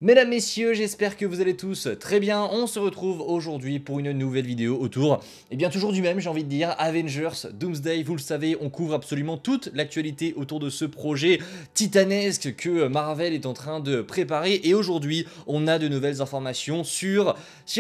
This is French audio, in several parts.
Mesdames, messieurs, j'espère que vous allez tous très bien. On se retrouve aujourd'hui pour une nouvelle vidéo autour, toujours du même, j'ai envie de dire, Avengers Doomsday. Vous le savez, on couvre absolument toute l'actualité autour de ce projet titanesque que Marvel est en train de préparer. Et aujourd'hui, on a de nouvelles informations sur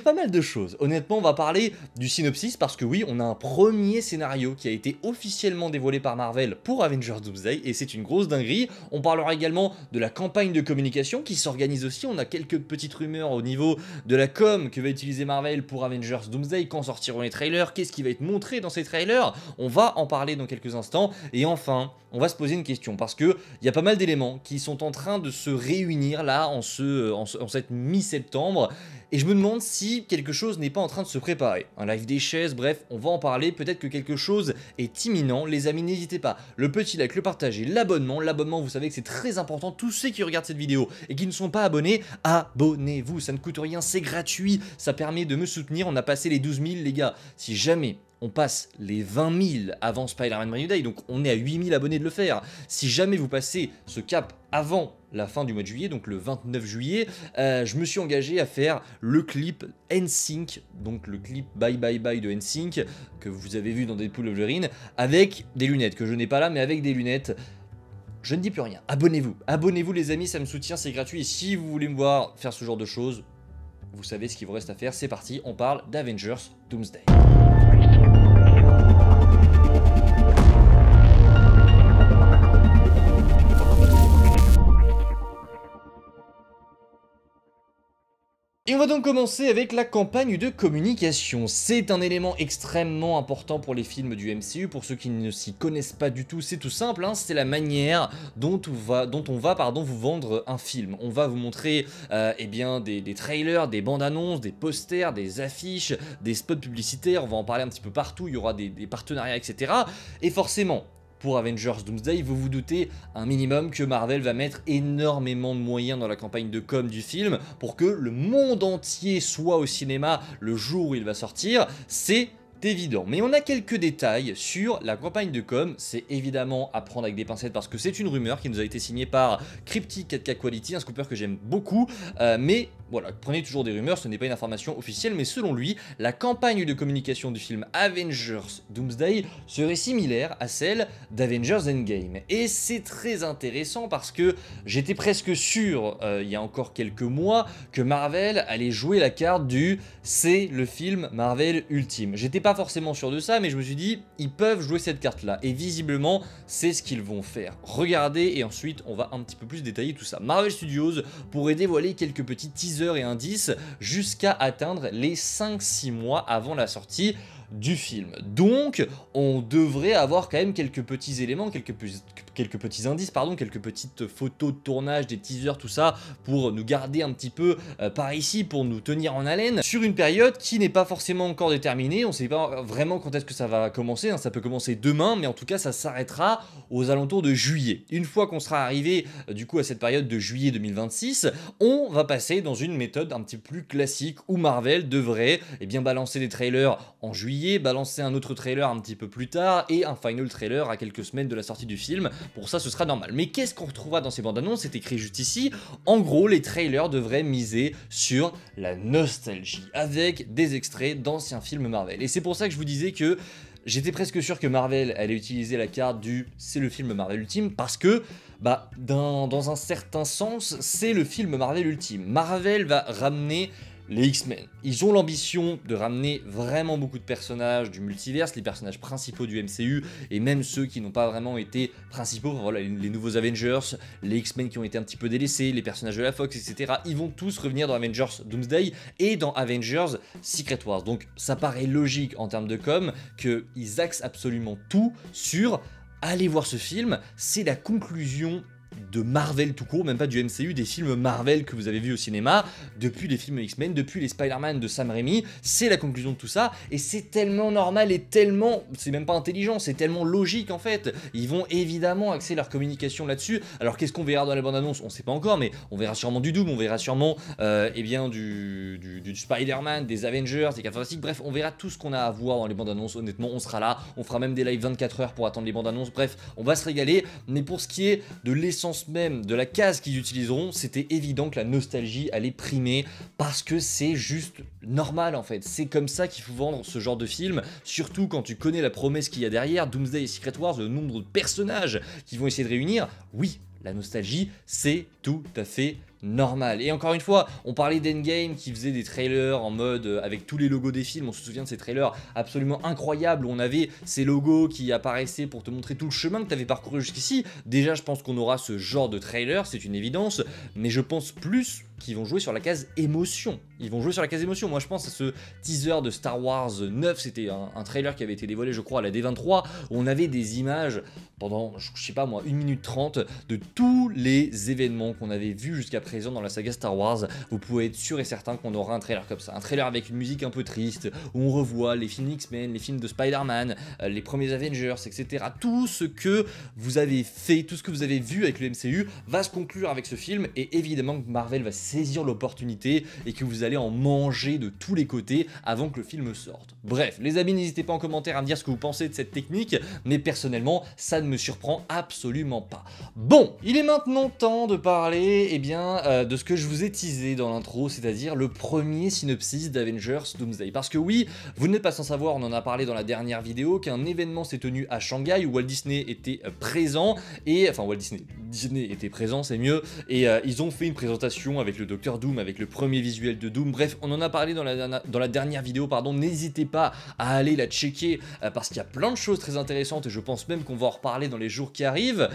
pas mal de choses. Honnêtement, on va parler du synopsis parce que oui, on a un premier scénario qui a été officiellement dévoilé par Marvel pour Avengers Doomsday et c'est une grosse dinguerie. On parlera également de la campagne de communication qui s'organise aussi. On a quelques petites rumeurs au niveau de la com que va utiliser Marvel pour Avengers Doomsday, quand sortiront les trailers, qu'est-ce qui va être montré dans ces trailers, on va en parler dans quelques instants, et enfin, on va se poser une question, parce que il y a pas mal d'éléments qui sont en train de se réunir là, en cette mi-septembre, et je me demande si quelque chose n'est pas en train de se préparer. Un live des chaises, bref, on va en parler, peut-être que quelque chose est imminent. Les amis, n'hésitez pas, le petit like, le partager, l'abonnement, vous savez que c'est très important. Tous ceux qui regardent cette vidéo et qui ne sont pas abonnés, abonnez-vous, ça ne coûte rien, c'est gratuit, ça permet de me soutenir. On a passé les 12 000 les gars, si jamais on passe les 20 000 avant Spider-Man Brand New Day, donc on est à 8 000 abonnés de le faire. Si jamais vous passez ce cap avant la fin du mois de juillet, donc le 29 juillet, je me suis engagé à faire le clip NSYNC, donc le clip Bye Bye Bye de NSYNC, que vous avez vu dans Deadpool Wolverine, avec des lunettes, que je n'ai pas là, mais avec des lunettes. Je ne dis plus rien, abonnez-vous les amis, ça me soutient, c'est gratuit, et si vous voulez me voir faire ce genre de choses, vous savez ce qu'il vous reste à faire, c'est parti, on parle d'Avengers Doomsday. Et on va donc commencer avec la campagne de communication. C'est un élément extrêmement important pour les films du MCU. Pour ceux qui ne s'y connaissent pas du tout, c'est tout simple, hein, c'est la manière dont on va vous vendre un film. On va vous montrer des trailers, des bandes annonces, des posters, des affiches, des spots publicitaires, on va en parler un petit peu partout, il y aura des partenariats, etc. Et forcément, pour Avengers Doomsday, vous vous doutez un minimum que Marvel va mettre énormément de moyens dans la campagne de com du film pour que le monde entier soit au cinéma le jour où il va sortir. C'est évident, mais on a quelques détails sur la campagne de com. C'est évidemment à prendre avec des pincettes parce que c'est une rumeur qui nous a été signée par Cryptic 4K Quality, un scooper que j'aime beaucoup, mais voilà, prenez toujours des rumeurs, ce n'est pas une information officielle, mais selon lui, la campagne de communication du film Avengers Doomsday serait similaire à celle d'Avengers Endgame. Et c'est très intéressant parce que j'étais presque sûr, il y a encore quelques mois, que Marvel allait jouer la carte du « c'est le film Marvel ultime ». J'étais pas forcément sûr de ça, mais je me suis dit, ils peuvent jouer cette carte-là. Et visiblement, c'est ce qu'ils vont faire. Regardez, et ensuite, on va un petit peu plus détailler tout ça. Marvel Studios pourrait dévoiler quelques petits teasers et indices jusqu'à atteindre les 5-6 mois avant la sortie du film. Donc, on devrait avoir quand même quelques petits éléments, quelques petits indices, pardon, quelques petites photos de tournage, des teasers, tout ça, pour nous garder un petit peu par ici, pour nous tenir en haleine, sur une période qui n'est pas forcément encore déterminée. On ne sait pas vraiment quand est-ce que ça va commencer, hein. Ça peut commencer demain, mais en tout cas, ça s'arrêtera aux alentours de juillet. Une fois qu'on sera arrivé, du coup, à cette période de juillet 2026, on va passer dans une méthode un petit peu plus classique, où Marvel devrait balancer des trailers en juillet, balancer un autre trailer un petit peu plus tard et un final trailer à quelques semaines de la sortie du film. Pour ça, ce sera normal. Mais qu'est-ce qu'on retrouvera dans ces bandes annonces? C'est écrit juste ici. En gros, les trailers devraient miser sur la nostalgie avec des extraits d'anciens films Marvel. Et c'est pour ça que je vous disais que j'étais presque sûr que Marvel allait utiliser la carte du « c'est le film Marvel ultime » parce que dans un certain sens, c'est le film Marvel ultime. Marvel va ramener les X-Men. Ils ont l'ambition de ramener vraiment beaucoup de personnages du multiverse, les personnages principaux du MCU, et même ceux qui n'ont pas vraiment été principaux, voilà, les nouveaux Avengers, les X-Men qui ont été un petit peu délaissés, les personnages de la Fox, etc. Ils vont tous revenir dans Avengers Doomsday et dans Avengers Secret Wars. Donc ça paraît logique en termes de com qu'ils axent absolument tout sur « allez voir ce film, c'est la conclusion » de Marvel tout court, même pas du MCU, des films Marvel que vous avez vus au cinéma, depuis les films X-Men, depuis les Spider-Man de Sam Raimi, c'est la conclusion de tout ça, et c'est tellement normal et tellement, c'est même pas intelligent, c'est tellement logique en fait, ils vont évidemment axer leur communication là-dessus. Alors qu'est-ce qu'on verra dans la bande-annonce? On sait pas encore, mais on verra sûrement du Doom, on verra sûrement du Spider-Man, des Avengers, des 4 Fantastiques, bref, on verra tout ce qu'on a à voir dans les bandes-annonces, honnêtement, on sera là, on fera même des lives 24 heures pour attendre les bandes-annonces, bref, on va se régaler, mais pour ce qui est de l'essence pense même de la case qu'ils utiliseront, c'était évident que la nostalgie allait primer parce que c'est juste normal en fait. C'est comme ça qu'il faut vendre ce genre de film, surtout quand tu connais la promesse qu'il y a derrière, Doomsday et Secret Wars, le nombre de personnages qui vont essayer de réunir. Oui, la nostalgie, c'est tout à fait normal. Et encore une fois, on parlait d'Endgame qui faisait des trailers en mode avec tous les logos des films, on se souvient de ces trailers absolument incroyables où on avait ces logos qui apparaissaient pour te montrer tout le chemin que tu avais parcouru jusqu'ici. Déjà, je pense qu'on aura ce genre de trailer, c'est une évidence, mais je pense plus qu'ils vont jouer sur la case émotion. Ils vont jouer sur la case émotion. Moi, je pense à ce teaser de Star Wars 9, c'était un trailer qui avait été dévoilé, je crois, à la D23, où on avait des images pendant, je sais pas moi, 1 minute 30 de tous les événements qu'on avait vus jusqu'à présent dans la saga Star Wars. Vous pouvez être sûr et certain qu'on aura un trailer comme ça. Un trailer avec une musique un peu triste, où on revoit les films X-Men, les films de Spider-Man, les premiers Avengers, etc. Tout ce que vous avez fait, tout ce que vous avez vu avec le MCU va se conclure avec ce film, et évidemment que Marvel va saisir l'opportunité et que vous allez en manger de tous les côtés avant que le film sorte. Bref, les amis, n'hésitez pas en commentaire à me dire ce que vous pensez de cette technique, mais personnellement, ça ne me surprend absolument pas. Bon, il est maintenant temps de parler de ce que je vous ai teasé dans l'intro, c'est-à-dire le premier synopsis d'Avengers Doomsday. Parce que oui, vous n'êtes pas sans savoir, on en a parlé dans la dernière vidéo, qu'un événement s'est tenu à Shanghai où Walt Disney était présent, et enfin Disney était présent, c'est mieux, et ils ont fait une présentation avec le Docteur Doom, avec le premier visuel de Doom. Bref, on en a parlé dans la dernière vidéo, pardon. N'hésitez pas à aller la checker parce qu'il y a plein de choses très intéressantes et je pense même qu'on va en reparler dans les jours qui arrivent.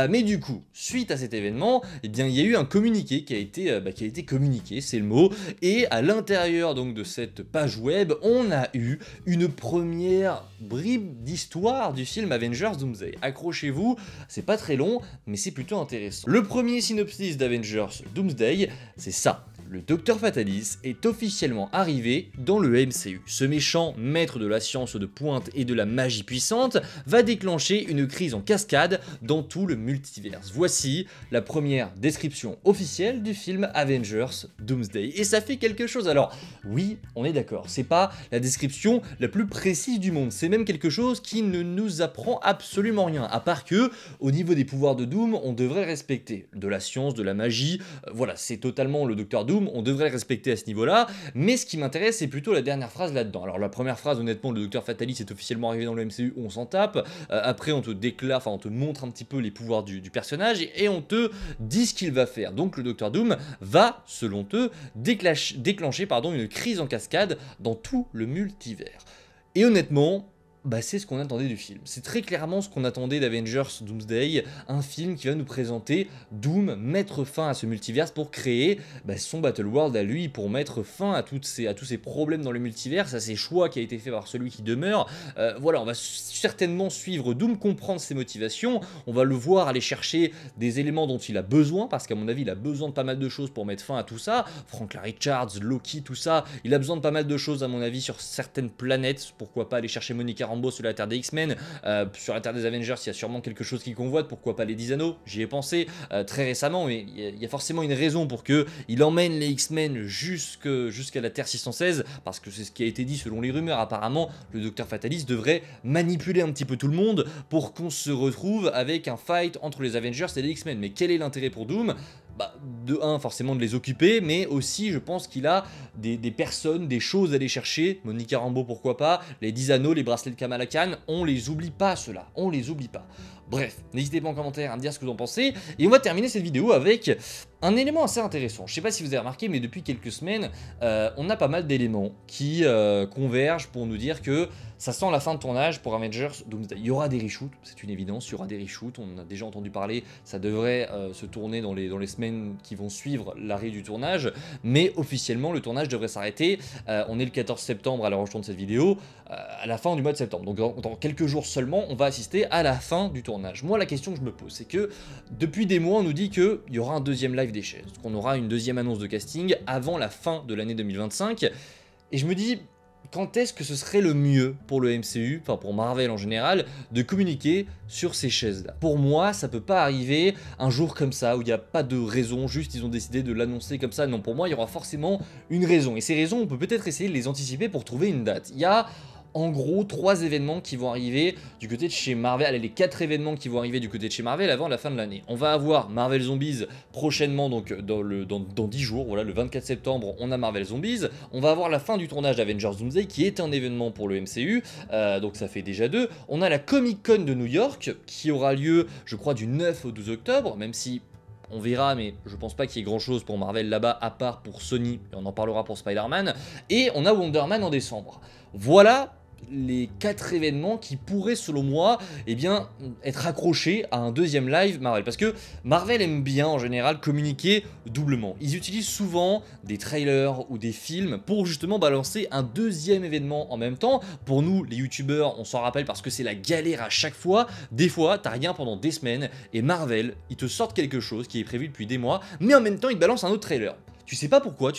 Mais du coup, suite à cet événement, eh bien, il y a eu un communiqué qui a été communiqué, c'est le mot, et à l'intérieur donc de cette page web, on a eu une première bribe d'histoire du film Avengers Doomsday. Accrochez-vous, c'est pas très long, mais c'est plutôt intéressant. Le premier synopsis d'Avengers Doomsday, c'est ça. Le Docteur Fatalis est officiellement arrivé dans le MCU. Ce méchant maître de la science de pointe et de la magie puissante va déclencher une crise en cascade dans tout le multiverse. Voici la première description officielle du film Avengers Doomsday. Et ça fait quelque chose. Alors, oui, on est d'accord, c'est pas la description la plus précise du monde. C'est même quelque chose qui ne nous apprend absolument rien. À part que, au niveau des pouvoirs de Doom, on devrait respecter de la science, de la magie. Voilà, c'est totalement le Docteur Doom. On devrait le respecter à ce niveau-là, mais ce qui m'intéresse, c'est plutôt la dernière phrase là-dedans. Alors la première phrase, honnêtement, le Docteur Fatalis est officiellement arrivé dans le MCU, on s'en tape. Après, on te déclare, enfin, on te montre un petit peu les pouvoirs du personnage et on te dit ce qu'il va faire. Donc le Docteur Doom va, selon eux, déclencher une crise en cascade dans tout le multivers. Et honnêtement, c'est ce qu'on attendait du film. C'est très clairement ce qu'on attendait d'Avengers Doomsday, un film qui va nous présenter Doom mettre fin à ce multiverse pour créer son Battle World à lui, pour mettre fin à tous ces problèmes dans le multiverse, à ces choix qui a été fait par celui qui demeure. Voilà, on va certainement suivre Doom, comprendre ses motivations, on va le voir aller chercher des éléments dont il a besoin, parce qu'à mon avis, il a besoin de pas mal de choses pour mettre fin à tout ça. Franklin Richards, Loki, tout ça, il a besoin de pas mal de choses à mon avis sur certaines planètes, pourquoi pas aller chercher Monica Rambeau sur la Terre des X-Men, sur la Terre des Avengers, il y a sûrement quelque chose qui convoite, pourquoi pas les 10 anneaux, j'y ai pensé très récemment, mais il y a forcément une raison pour que il emmène les X-Men jusqu'à la Terre 616, parce que c'est ce qui a été dit selon les rumeurs. Apparemment, le Docteur Fatalis devrait manipuler un petit peu tout le monde pour qu'on se retrouve avec un fight entre les Avengers et les X-Men. Mais quel est l'intérêt pour Doom ? De un, forcément de les occuper, mais aussi je pense qu'il a des personnes, des choses à aller chercher. Monica Rambeau, pourquoi pas, les 10 anneaux, les bracelets de Kamala Khan, on les oublie pas ceux-là, on les oublie pas. Bref, n'hésitez pas en commentaire à me dire ce que vous en pensez, et on va terminer cette vidéo avec un élément assez intéressant. Je sais pas si vous avez remarqué, mais depuis quelques semaines, on a pas mal d'éléments qui convergent pour nous dire que ça sent la fin de tournage pour Avengers Doomsday. Il y aura des reshoots, c'est une évidence, il y aura des reshoots, on en a déjà entendu parler, ça devrait se tourner dans les semaines qui vont suivre l'arrêt du tournage, mais officiellement le tournage devrait s'arrêter, on est le 14 septembre à l'enregistrement de cette vidéo, à la fin du mois de septembre, donc dans quelques jours seulement, on va assister à la fin du tournage. Moi, la question que je me pose, c'est que depuis des mois, on nous dit qu'il y aura un deuxième live des chaises, qu'on aura une deuxième annonce de casting avant la fin de l'année 2025, et je me dis, quand est-ce que ce serait le mieux pour le MCU, enfin pour Marvel en général, de communiquer sur ces chaises-là? Pour moi, ça peut pas arriver un jour comme ça, où il n'y a pas de raison, juste ils ont décidé de l'annoncer comme ça. Non, pour moi, il y aura forcément une raison. Et ces raisons, on peut peut-être essayer de les anticiper pour trouver une date. Il y a en gros 3 événements qui vont arriver du côté de chez Marvel, allez les 4 événements qui vont arriver du côté de chez Marvel avant la fin de l'année. On va avoir Marvel Zombies prochainement, donc dans 10 jours, voilà, le 24 septembre on a Marvel Zombies. On va avoir la fin du tournage d'Avengers Doomsday qui est un événement pour le MCU, donc ça fait déjà 2. On a la Comic Con de New York qui aura lieu je crois du 9 au 12 octobre, même si on verra, mais je pense pas qu'il y ait grand chose pour Marvel là-bas, à part pour Sony, et on en parlera pour Spider-Man. Et on a Wonder Man en décembre. Voilà les 4 événements qui pourraient, selon moi, eh bien, être accrochés à un deuxième live Marvel. Parce que Marvel aime bien, en général, communiquer doublement. Ils utilisent souvent des trailers ou des films pour justement balancer un deuxième événement en même temps. Pour nous, les youtubeurs, on s'en rappelle parce que c'est la galère à chaque fois. Des fois, t'as rien pendant des semaines, et Marvel, ils te sortent quelque chose qui est prévu depuis des mois, mais en même temps, ils te balancent un autre trailer. Tu sais pas pourquoi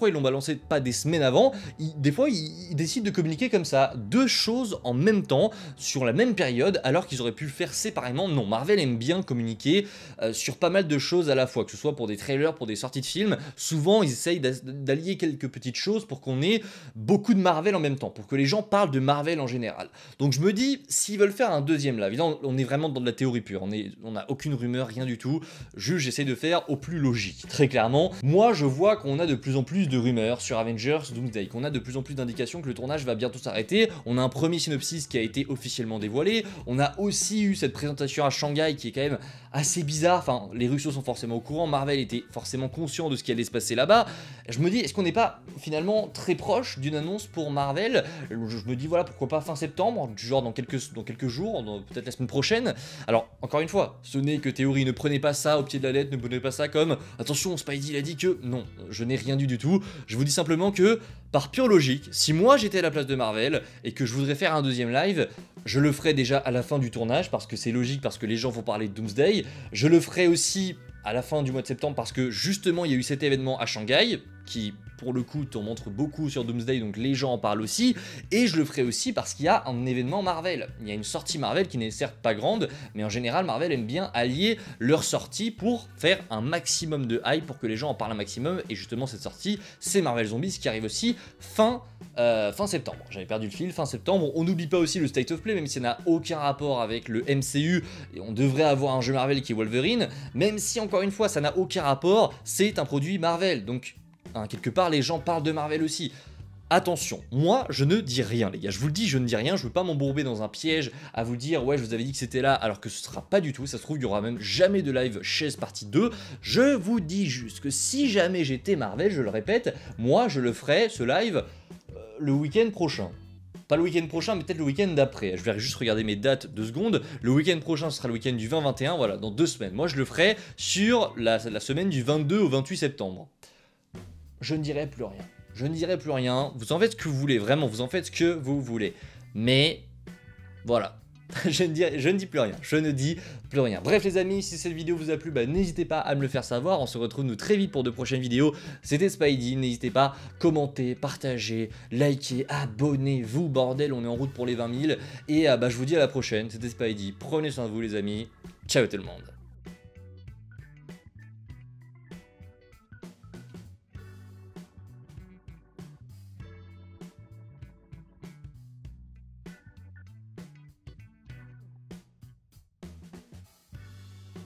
ils l'ont balancé pas des semaines avant, des fois ils décident de communiquer comme ça, 2 choses en même temps, sur la même période, alors qu'ils auraient pu le faire séparément. Non, Marvel aime bien communiquer sur pas mal de choses à la fois, que ce soit pour des trailers, pour des sorties de films. Souvent ils essayent d'allier quelques petites choses pour qu'on ait beaucoup de Marvel en même temps, pour que les gens parlent de Marvel en général. Donc je me dis, s'ils veulent faire un deuxième live, là on est vraiment dans de la théorie pure, on n'a aucune rumeur, rien du tout, juste j'essaie de faire au plus logique. Très clairement, moi je vois qu'on a de plus en plus de rumeurs sur Avengers Doomsday, qu'on a de plus en plus d'indications que le tournage va bientôt s'arrêter. On a un premier synopsis qui a été officiellement dévoilé, on a aussi eu cette présentation à Shanghai qui est quand même assez bizarre, enfin les Russos sont forcément au courant, Marvel était forcément conscient de ce qui allait se passer là-bas. Je me dis, est-ce qu'on n'est pas finalement très proche d'une annonce pour Marvel? Je me dis voilà, pourquoi pas fin septembre, du genre dans quelques jours, peut-être la semaine prochaine. Alors encore une fois, ce n'est que théorie, ne prenez pas ça au pied de la lettre, ne prenez pas ça comme attention Spidey il a dit que non, je n'ai rien dit du tout. Je vous dis simplement que par pure logique, si moi j'étais à la place de Marvel et que je voudrais faire un deuxième live, je le ferais déjà à la fin du tournage parce que c'est logique, parce que les gens vont parler de Doomsday. Je le ferais aussi à la fin du mois de septembre parce que justement il y a eu cet événement à Shanghai qui pour le coup t'en montre beaucoup sur Doomsday, donc les gens en parlent aussi, et je le ferai aussi parce qu'il y a un événement Marvel, il y a une sortie Marvel qui n'est certes pas grande, mais en général Marvel aime bien allier leurs sorties pour faire un maximum de hype, pour que les gens en parlent un maximum, et justement cette sortie c'est Marvel Zombies qui arrive aussi fin septembre, j'avais perdu le fil, fin septembre. On n'oublie pas aussi le State of Play, même si ça n'a aucun rapport avec le MCU, et on devrait avoir un jeu Marvel qui est Wolverine, même si encore une fois ça n'a aucun rapport, c'est un produit Marvel, donc quelque part les gens parlent de Marvel aussi. Attention, moi je ne dis rien les gars, je vous le dis, je ne dis rien, je veux pas m'embourber dans un piège à vous dire ouais je vous avais dit que c'était là alors que ce sera pas du tout, ça se trouve il y aura même jamais de live Chaise partie 2, je vous dis juste que si jamais j'étais Marvel, je le répète, moi je le ferai ce live le week-end prochain. Pas le week-end prochain, mais peut-être le week-end d'après. Je vais juste regarder mes dates 2 secondes. Le week-end prochain, ce sera le week-end du 20-21, voilà, dans 2 semaines. Moi, je le ferai sur la semaine du 22 au 28 septembre. Je ne dirai plus rien. Je ne dirai plus rien. Vous en faites ce que vous voulez, vraiment, vous en faites ce que vous voulez. Mais, voilà. je ne dis plus rien, je ne dis plus rien. Bref les amis, si cette vidéo vous a plu, n'hésitez pas à me le faire savoir. On se retrouve nous très vite pour de prochaines vidéos. C'était Spidey, n'hésitez pas, commentez, partagez, likez, abonnez-vous, bordel, on est en route pour les 20 000. Et je vous dis à la prochaine, c'était Spidey, prenez soin de vous les amis, ciao tout le monde.